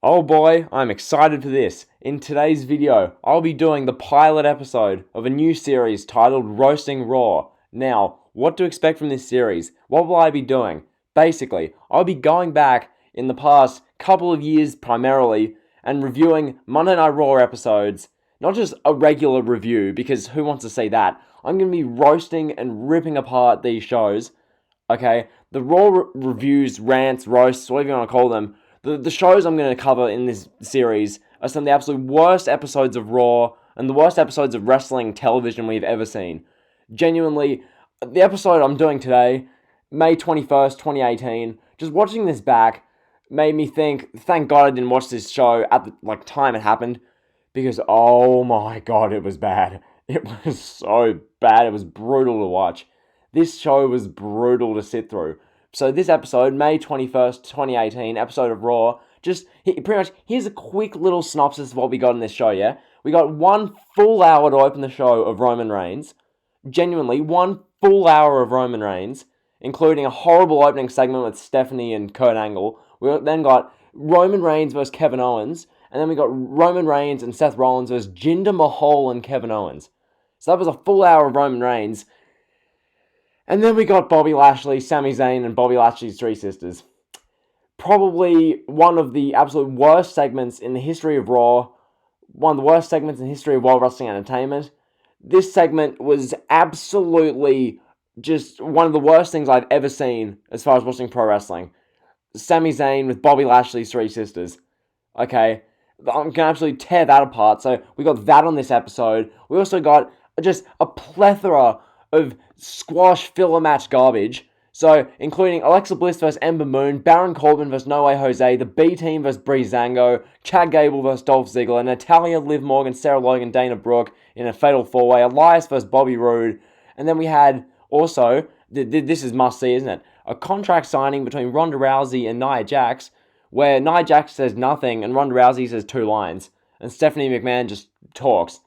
Oh boy, I'm excited for this. In today's video, I'll be doing the pilot episode of a new series titled Roasting Raw. Now, what to expect from this series? What will I be doing? Basically, I'll be going back in the past couple of years primarily and reviewing Monday Night Raw episodes. Not just a regular review, because who wants to see that? I'm going to be roasting and ripping apart these shows. Okay, the Raw reviews, rants, roasts, whatever you want to call them, the shows I'm going to cover in this series are some of the absolute worst episodes of Raw and the worst episodes of wrestling television we've ever seen. Genuinely, the episode I'm doing today, May 21st, 2018, just watching this back made me think, thank God I didn't watch this show at the time it happened, because oh my God, it was bad. It was so bad, it was brutal to watch. This show was brutal to sit through. So this episode, May 21st, 2018, episode of Raw, pretty much, here's a quick little synopsis of what we got in this show, yeah? We got 1 full hour to open the show of Roman Reigns. Genuinely, 1 full hour of Roman Reigns, including a horrible opening segment with Stephanie and Kurt Angle. We then got Roman Reigns versus Kevin Owens, and then we got Roman Reigns and Seth Rollins versus Jinder Mahal and Kevin Owens. So that was a full hour of Roman Reigns. And then we got Bobby Lashley, Sami Zayn, and Bobby Lashley's three sisters. Probably one of the absolute worst segments in the history of Raw. One of the worst segments in the history of World Wrestling Entertainment. This segment was absolutely just one of the worst things I've ever seen as far as watching pro wrestling. Sami Zayn with Bobby Lashley's three sisters. Okay, I'm going to absolutely tear that apart. So we got that on this episode. We also got just a plethora of squash filler match garbage. So, including Alexa Bliss vs Ember Moon, Baron Corbin vs No Way Jose, the B-Team vs Breezango, Chad Gable vs Dolph Ziggler, Natalya, Liv Morgan, Sarah Logan, Dana Brooke in a fatal four-way, Elias vs Bobby Roode, and then we had also, this is must-see, isn't it? A contract signing between Ronda Rousey and Nia Jax, where Nia Jax says nothing and Ronda Rousey says 2 lines, and Stephanie McMahon just talks.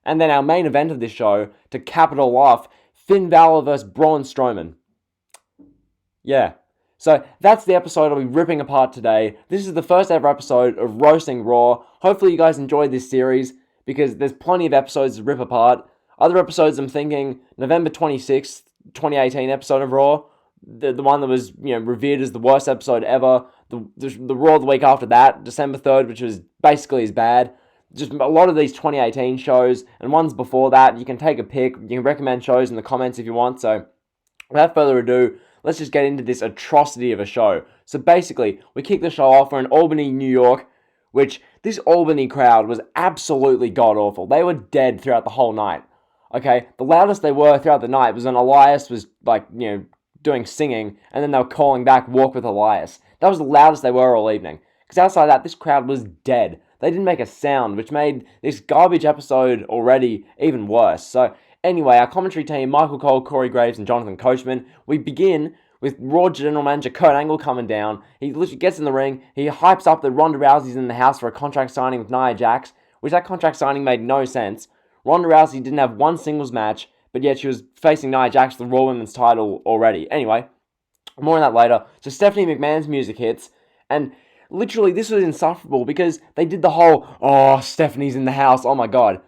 And then our main event of this show, to cap it all off, Finn Balor vs Braun Strowman. Yeah. So that's the episode I'll be ripping apart today. This is the first ever episode of Roasting Raw. Hopefully you guys enjoyed this series, because there's plenty of episodes to rip apart. Other episodes I'm thinking, November 26th, 2018 episode of Raw. The one that was, revered as the worst episode ever. The Raw the week after that, December 3rd, which was basically as bad. Just a lot of these 2018 shows, and ones before that, you can take a pick. You can recommend shows in the comments if you want. So, without further ado, let's just get into this atrocity of a show. So basically, we kick the show off. We're in Albany, New York, which this Albany crowd was absolutely god-awful. They were dead throughout the whole night. Okay, the loudest they were throughout the night was when Elias was, doing singing, and then they were calling back Walk with Elias. That was the loudest they were all evening. Because outside of that, this crowd was dead. They didn't make a sound, which made this garbage episode already even worse. So, anyway, our commentary team, Michael Cole, Corey Graves, and Jonathan Coachman, we begin with Raw General Manager Kurt Angle coming down. He literally gets in the ring, he hypes up that Ronda Rousey's in the house for a contract signing with Nia Jax, which that contract signing made no sense. Ronda Rousey didn't have one singles match, but yet she was facing Nia Jax for the Raw Women's title already. Anyway, more on that later. So Stephanie McMahon's music hits, and literally, this was insufferable because they did the whole, oh, Stephanie's in the house, oh my God.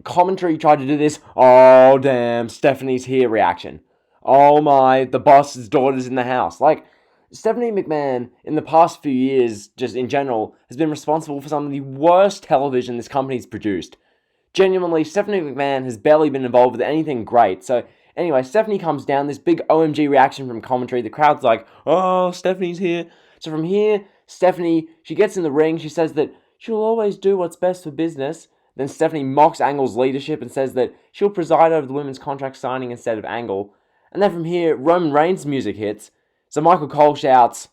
Commentary tried to do this, oh, damn, Stephanie's here reaction. Oh my, the boss's daughter's in the house. Stephanie McMahon, in the past few years, just in general, has been responsible for some of the worst television this company's produced. Genuinely, Stephanie McMahon has barely been involved with anything great. So, anyway, Stephanie comes down, this big OMG reaction from commentary. The crowd's like, oh, Stephanie's here. So from here, Stephanie, she gets in the ring, she says that she'll always do what's best for business. Then Stephanie mocks Angle's leadership and says that she'll preside over the women's contract signing instead of Angle. And then from here, Roman Reigns' music hits. So Michael Cole shouts,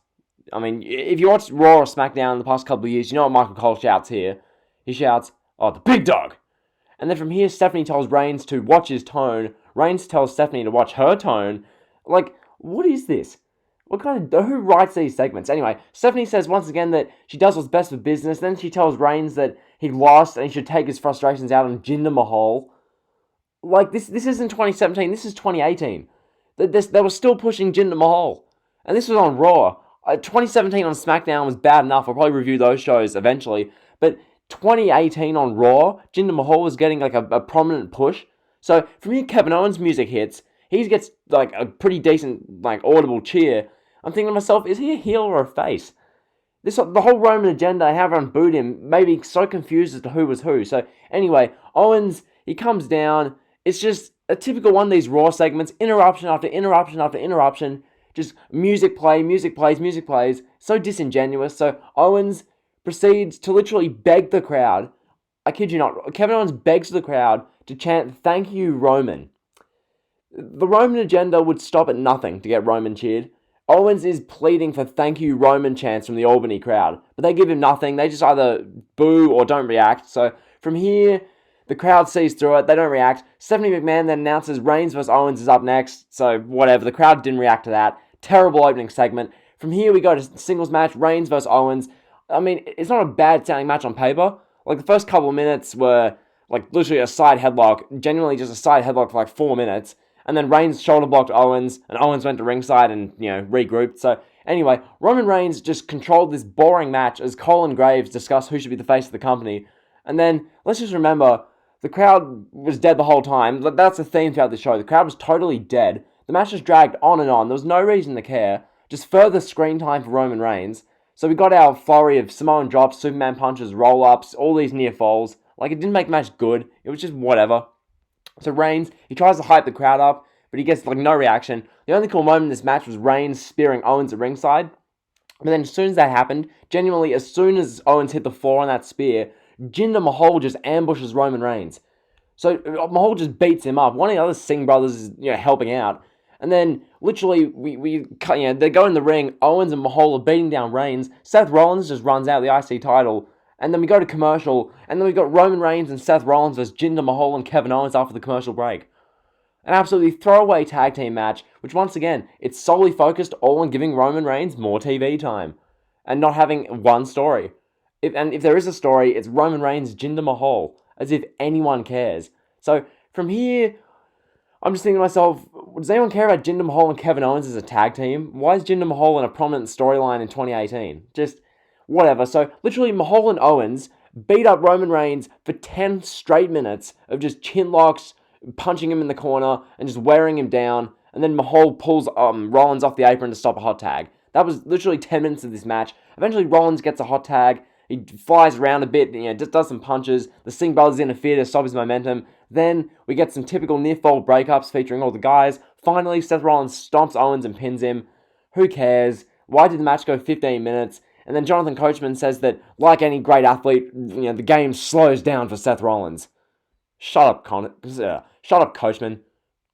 if you watched Raw or SmackDown in the past couple of years, you know what Michael Cole shouts here. He shouts, oh, the big dog. And then from here, Stephanie tells Reigns to watch his tone. Reigns tells Stephanie to watch her tone. What is this? Who writes these segments? Anyway, Stephanie says once again that she does what's best for business. Then she tells Reigns that he lost and he should take his frustrations out on Jinder Mahal. This isn't 2017, this is 2018. They were still pushing Jinder Mahal. And this was on Raw. 2017 on SmackDown was bad enough. I'll probably review those shows eventually. But 2018 on Raw, Jinder Mahal was getting like a prominent push. So from here, Kevin Owens' music hits. He gets like a pretty decent, like audible cheer. I'm thinking to myself, is he a heel or a face? The whole Roman agenda, how everyone booed him, made me so confused as to who was who. So anyway, Owens, he comes down. It's just a typical one of these Raw segments, interruption after interruption after interruption. Just music plays. So disingenuous. So Owens proceeds to literally beg the crowd. I kid you not. Kevin Owens begs the crowd to chant, "Thank you, Roman." The Roman agenda would stop at nothing to get Roman cheered. Owens is pleading for "Thank you, Roman" chants from the Albany crowd, but they give him nothing. They just either boo or don't react. So from here, the crowd sees through it. They don't react. Stephanie McMahon then announces Reigns vs. Owens is up next. So whatever. The crowd didn't react to that. Terrible opening segment. From here, we go to singles match, Reigns vs. Owens. I mean, it's not a bad sounding match on paper. Like, the first couple of minutes were, like, literally a side headlock. Genuinely just a side headlock for, like, 4 minutes. And then Reigns shoulder blocked Owens, and Owens went to ringside and, regrouped. So, anyway, Roman Reigns just controlled this boring match as Cole and Graves discuss who should be the face of the company. And then, let's just remember, the crowd was dead the whole time. That's the theme throughout the show. The crowd was totally dead. The match just dragged on and on. There was no reason to care. Just further screen time for Roman Reigns. So we got our flurry of Samoan drops, Superman punches, roll-ups, all these near falls. Like, it didn't make the match good. It was just whatever. So Reigns, he tries to hype the crowd up, but he gets, like, no reaction. The only cool moment in this match was Reigns spearing Owens at ringside. But then as soon as that happened, genuinely, as soon as Owens hit the floor on that spear, Jinder Mahal just ambushes Roman Reigns. So Mahal just beats him up. One of the other Singh brothers is, helping out. And then, literally, they go in the ring. Owens and Mahal are beating down Reigns. Seth Rollins just runs out the IC title. And then we go to commercial. And then we've got Roman Reigns and Seth Rollins versus Jinder Mahal and Kevin Owens after the commercial break. An absolutely throwaway tag team match, which once again, it's solely focused all on giving Roman Reigns more TV time. And not having one story. If there is a story, it's Roman Reigns, Jinder Mahal. As if anyone cares. So, from here, I'm just thinking to myself, does anyone care about Jinder Mahal and Kevin Owens as a tag team? Why is Jinder Mahal in a prominent storyline in 2018? Just, whatever. So, literally, Mahal and Owens beat up Roman Reigns for 10 straight minutes of just chin locks, punching him in the corner, and just wearing him down. And then Mahal pulls Rollins off the apron to stop a hot tag. That was literally 10 minutes of this match. Eventually, Rollins gets a hot tag. He flies around a bit, just does some punches. The Singh brothers interfere to stop his momentum. Then we get some typical near-fall breakups featuring all the guys. Finally, Seth Rollins stomps Owens and pins him. Who cares? Why did the match go 15 minutes? And then Jonathan Coachman says that, like any great athlete, the game slows down for Seth Rollins. Shut up, Coachman.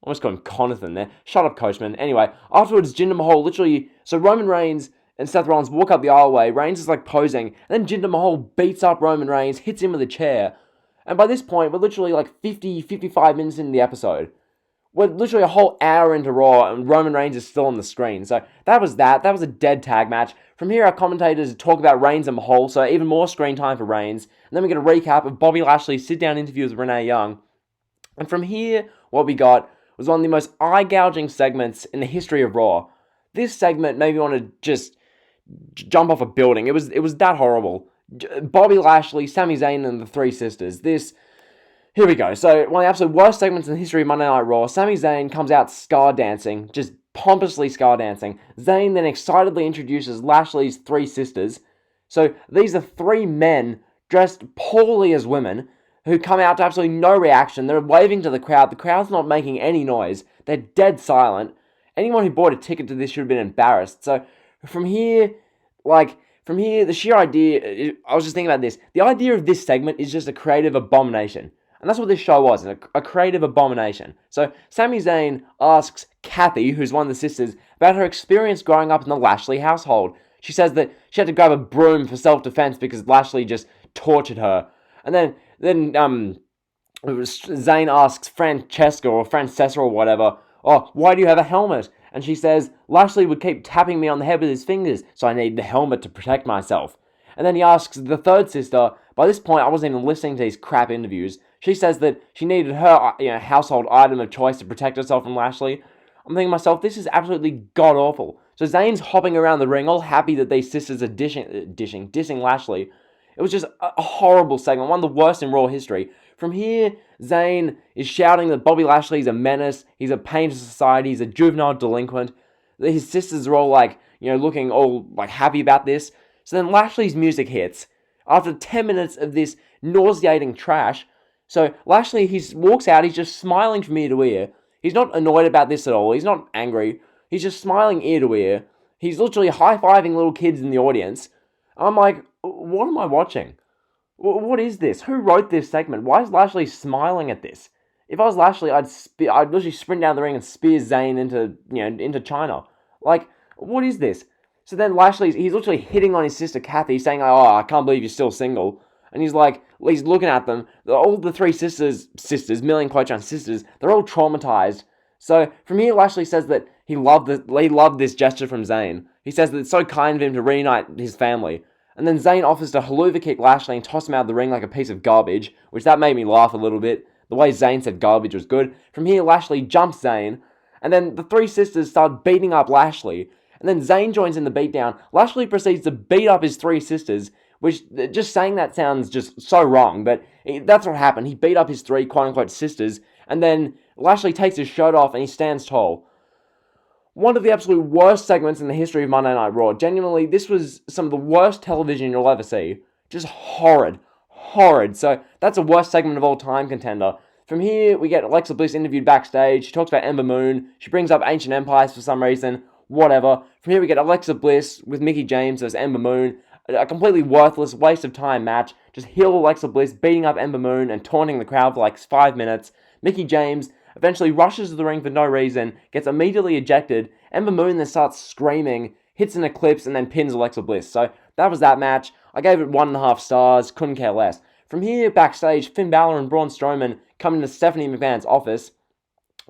Almost called him Conathan there. Shut up, Coachman. Anyway, afterwards, Jinder Mahal literally... So Roman Reigns and Seth Rollins walk up the aisleway. Reigns is like posing. And then Jinder Mahal beats up Roman Reigns, hits him with a chair. And by this point, we're literally like 55 minutes into the episode. We're literally a whole hour into Raw, and Roman Reigns is still on the screen. So that was that. That was a dead tag match. From here, our commentators talk about Reigns and Mahal, so even more screen time for Reigns. And then we get a recap of Bobby Lashley's sit-down interview with Renee Young. And from here, what we got was one of the most eye-gouging segments in the history of Raw. This segment made me want to just jump off a building. It was that horrible. Bobby Lashley, Sami Zayn, and the Three Sisters. Here we go. So, one of the absolute worst segments in the history of Monday Night Raw. Sami Zayn comes out scar dancing, just pompously scar dancing. Zayn then excitedly introduces Lashley's Three Sisters. So, these are three men dressed poorly as women who come out to absolutely no reaction. They're waving to the crowd. The crowd's not making any noise. They're dead silent. Anyone who bought a ticket to this should have been embarrassed. So, from here, the sheer idea, I was just thinking about this. The idea of this segment is just a creative abomination. And that's what this show was, a creative abomination. So, Sami Zayn asks Kathy, who's one of the sisters, about her experience growing up in the Lashley household. She says that she had to grab a broom for self-defense because Lashley just tortured her. And then Zayn asks Francesca or whatever, "Oh, why do you have a helmet?" And she says, "Lashley would keep tapping me on the head with his fingers, so I need the helmet to protect myself." And then he asks the third sister, by this point I wasn't even listening to these crap interviews, she says that she needed her household item of choice to protect herself from Lashley. I'm thinking to myself, this is absolutely god-awful. So Zayn's hopping around the ring, all happy that these sisters are dissing Lashley. It was just a horrible segment, one of the worst in Raw history. From here, Zayn is shouting that Bobby Lashley's a menace, he's a pain to society, he's a juvenile delinquent. His sisters are all looking all happy about this. So then Lashley's music hits. After 10 minutes of this nauseating trash, so Lashley, he walks out, he's just smiling from ear to ear. He's not annoyed about this at all, he's not angry. He's just smiling ear to ear. He's literally high-fiving little kids in the audience. I'm like, what am I watching? What is this? Who wrote this segment? Why is Lashley smiling at this? If I was Lashley, I'd literally sprint down the ring and spear Zayn into China. What is this? So then he's literally hitting on his sister Kathy, saying, "Oh, I can't believe you're still single." And he's looking at them. All the three sisters, million quote on sisters, they're all traumatized. So from here, Lashley says that he loved this gesture from Zayn. He says that it's so kind of him to reunite his family. And then Zayn offers to haluva kick Lashley and toss him out of the ring like a piece of garbage, which that made me laugh a little bit. The way Zayn said garbage was good. From here, Lashley jumps Zayn, and then the three sisters start beating up Lashley. And then Zayn joins in the beatdown. Lashley proceeds to beat up his three sisters, which, just saying that sounds just so wrong, but that's what happened. He beat up his three quote-unquote sisters, and then Lashley takes his shirt off and he stands tall. One of the absolute worst segments in the history of Monday Night Raw. Genuinely, this was some of the worst television you'll ever see. Just horrid. So that's the worst segment of all time, contender. From here, we get Alexa Bliss interviewed backstage. She talks about Ember Moon. She brings up Ancient Empires for some reason. Whatever. From here, we get Alexa Bliss with Mickie James as Ember Moon. A completely worthless, waste of time match. Just heel Alexa Bliss beating up Ember Moon and taunting the crowd for 5 minutes. Mickie James eventually rushes to the ring for no reason, gets immediately ejected. Ember Moon then starts screaming, hits an eclipse, and then pins Alexa Bliss. So that was that match. I gave it 1.5 stars, couldn't care less. From here, backstage, Finn Balor and Braun Strowman come into Stephanie McMahon's office.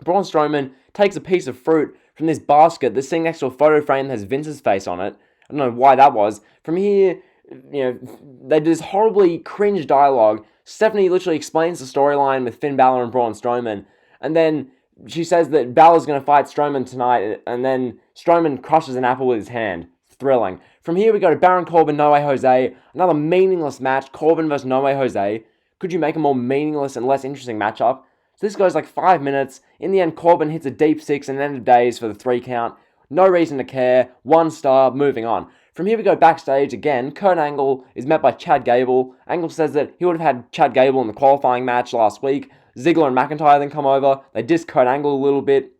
Braun Strowman takes a piece of fruit from this basket that's sitting next to a photo frame that has Vince's face on it. I don't know why that was. From here, they do this horribly cringe dialogue. Stephanie literally explains the storyline with Finn Balor and Braun Strowman, and then she says that Balor's going to fight Strowman tonight, and then Strowman crushes an apple with his hand. Thrilling. From here, we go to Baron Corbin, No Way Jose. Another meaningless match, Corbin versus No Way Jose. Could you make a more meaningless and less interesting matchup? So this goes 5 minutes. In the end, Corbin hits a deep six and end of days for the 3 count. No reason to care. 1 star, moving on. From here we go backstage again. Kurt Angle is met by Chad Gable. Angle says that he would have had Chad Gable in the qualifying match last week. Ziggler and McIntyre then come over. They diss Kurt Angle a little bit.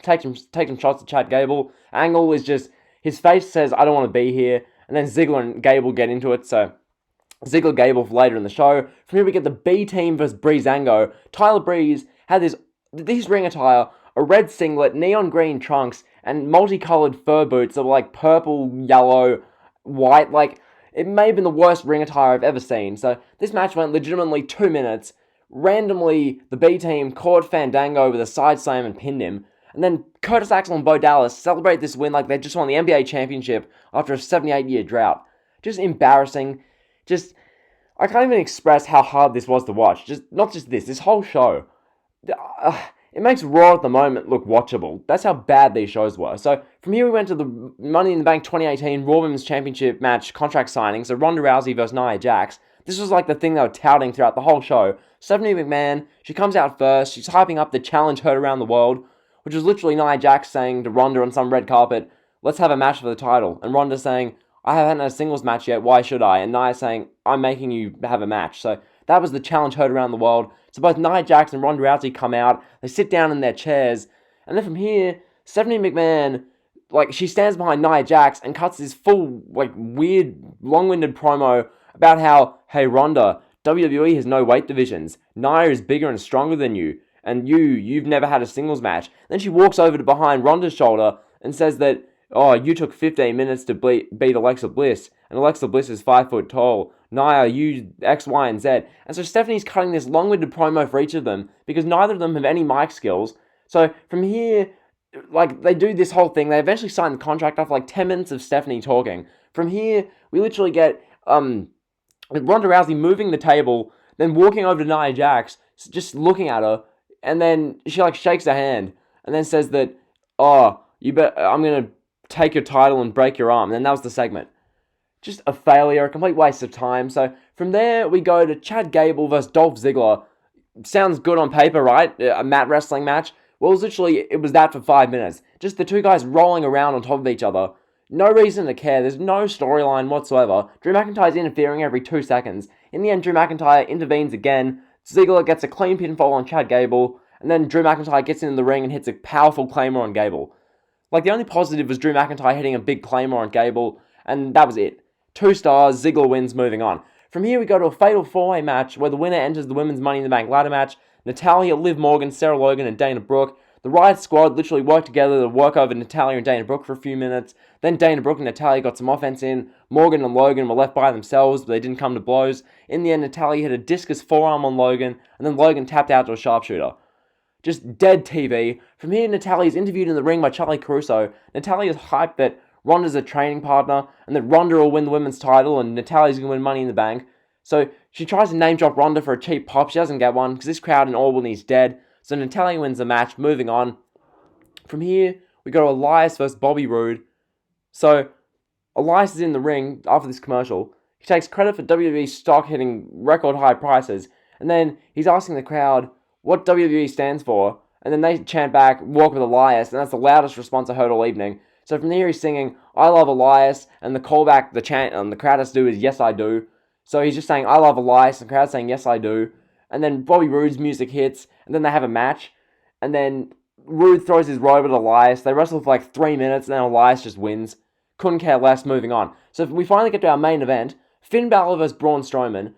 Take some shots at Chad Gable. Angle is just, his face says, "I don't want to be here." And then Ziggler and Gable get into it, so Ziggler Gable for later in the show. From here we get the B team versus Breezango. Tyler Breeze had this ring attire, a red singlet, neon green trunks, and multicolored fur boots that were purple, yellow, white. It may have been the worst ring attire I've ever seen. So this match went legitimately 2 minutes. Randomly, the B team caught Fandango with a side slam and pinned him. And then Curtis Axel and Bo Dallas celebrate this win like they just won the NBA championship after a 78-year drought. Just embarrassing. I can't even express how hard this was to watch. Not just this whole show. It makes Raw at the moment look watchable. That's how bad these shows were. So from here we went to the Money in the Bank 2018 Raw Women's Championship match contract signing. So Ronda Rousey versus Nia Jax. This was the thing they were touting throughout the whole show. Stephanie McMahon, she comes out first. She's hyping up the challenge heard around the world, which was literally Nia Jax saying to Ronda on some red carpet, "Let's have a match for the title." And Ronda saying, "I haven't had a singles match yet, why should I?" And Nia saying, "I'm making you have a match." So that was the challenge heard around the world. So both Nia Jax and Ronda Rousey come out, they sit down in their chairs, and then from here, Stephanie McMahon, she stands behind Nia Jax and cuts this full, weird, long-winded promo about how, "Hey Ronda, WWE has no weight divisions. Nia is bigger and stronger than you, and you've never had a singles match." Then she walks over to behind Ronda's shoulder and says that, "Oh, you took 15 minutes to beat Alexa Bliss, and Alexa Bliss is 5 foot tall. Nia, you X, Y, and Z." And so Stephanie's cutting this long-winded promo for each of them because neither of them have any mic skills. So from here, they do this whole thing. They eventually sign the contract after 10 minutes of Stephanie talking. From here, we literally get Ronda Rousey moving the table, then walking over to Nia Jax, just looking at her, and then she shakes her hand, and then says that, "Oh, I'm gonna take your title and break your arm. And then that was the segment. Just a failure, a complete waste of time. So from there, we go to Chad Gable versus Dolph Ziggler. Sounds good on paper, right? A mat wrestling match. Well, it was that for 5 minutes. Just the two guys rolling around on top of each other. No reason to care. There's no storyline whatsoever. Drew McIntyre's interfering every 2 seconds. In the end, Drew McIntyre intervenes again. Ziggler gets a clean pinfall on Chad Gable. And then Drew McIntyre gets into the ring and hits a powerful Claymore on Gable. Like, the only positive was Drew McIntyre hitting a big Claymore on Gable. And that was it. 2 stars, Ziggler wins, moving on. From here, we go to a fatal 4-way match where the winner enters the Women's Money in the Bank ladder match. Natalya, Liv Morgan, Sarah Logan, and Dana Brooke. The Riot Squad literally worked together to work over Natalya and Dana Brooke for a few minutes. Then Dana Brooke and Natalya got some offense in. Morgan and Logan were left by themselves, but they didn't come to blows. In the end, Natalya hit a discus forearm on Logan, and then Logan tapped out to a sharpshooter. Just dead TV. From here, Natalya's interviewed in the ring by Charlie Caruso. Natalya's hyped that Ronda's a training partner, and that Ronda will win the women's title, and Natalya's going to win Money in the Bank. So she tries to name drop Ronda for a cheap pop. She doesn't get one, because this crowd in Albany's dead. So Natalya wins the match, moving on. From here, we go to Elias versus Bobby Roode. So, Elias is in the ring after this commercial. He takes credit for WWE stock hitting record high prices, and then he's asking the crowd what WWE stands for, and then they chant back, "Walk with Elias," and that's the loudest response I heard all evening. So from there he's singing, "I love Elias," and the callback, the chant, the crowd has to do is, "Yes, I do." So he's just saying, "I love Elias," and the crowd's saying, "Yes, I do." And then Bobby Roode's music hits, and then they have a match, and then Roode throws his robe at Elias. They wrestle for like 3 minutes, and then Elias just wins. Couldn't care less, moving on. So we finally get to our main event, Finn Balor vs. Braun Strowman.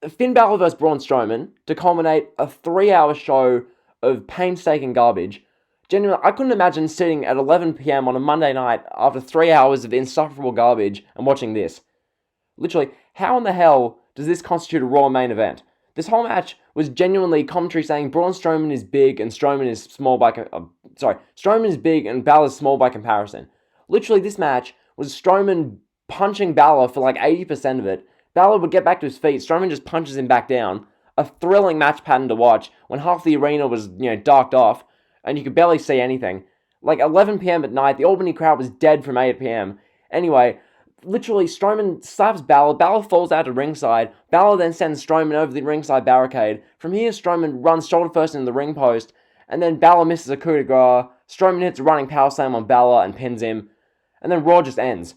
Finn Balor vs. Braun Strowman to culminate a 3-hour show of painstaking garbage. Genuinely, I couldn't imagine sitting at 11 p.m. on a Monday night after 3 hours of insufferable garbage and watching this. Literally, how in the hell does this constitute a Raw main event? This whole match was genuinely commentary saying Braun Strowman is big and Strowman is small by... Strowman is big and Balor's small by comparison. Literally, this match was Strowman punching Balor for like 80% of it. Balor would get back to his feet, Strowman just punches him back down. A thrilling match pattern to watch when half the arena was, darked off and you could barely see anything. Like 11 p.m. at night, the Albany crowd was dead from 8 p.m. Anyway, literally, Strowman slaps Balor. Balor falls out to ringside. Balor then sends Strowman over the ringside barricade. From here, Strowman runs shoulder first into the ring post. And then Balor misses a coup de grace. Strowman hits a running power slam on Balor and pins him. And then Raw just ends.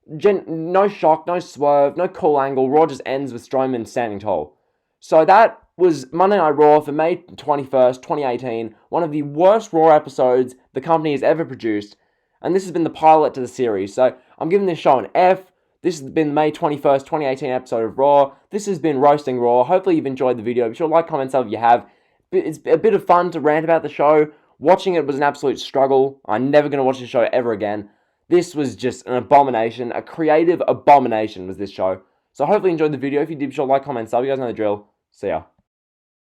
No shock, no swerve, no cool angle. Raw just ends with Strowman standing tall. So that was Monday Night Raw for May 21st, 2018. One of the worst Raw episodes the company has ever produced. And this has been the pilot to the series. So I'm giving this show an F. This has been the May 21st, 2018 episode of Raw. This has been Roasting Raw. Hopefully you've enjoyed the video. Be sure to like, comment, sub if you have. It's a bit of fun to rant about the show. Watching it was an absolute struggle. I'm never going to watch the show ever again. This was just an abomination. A creative abomination was this show. So hopefully you enjoyed the video. If you did, be sure to like, comment, sub. You guys know the drill. See ya.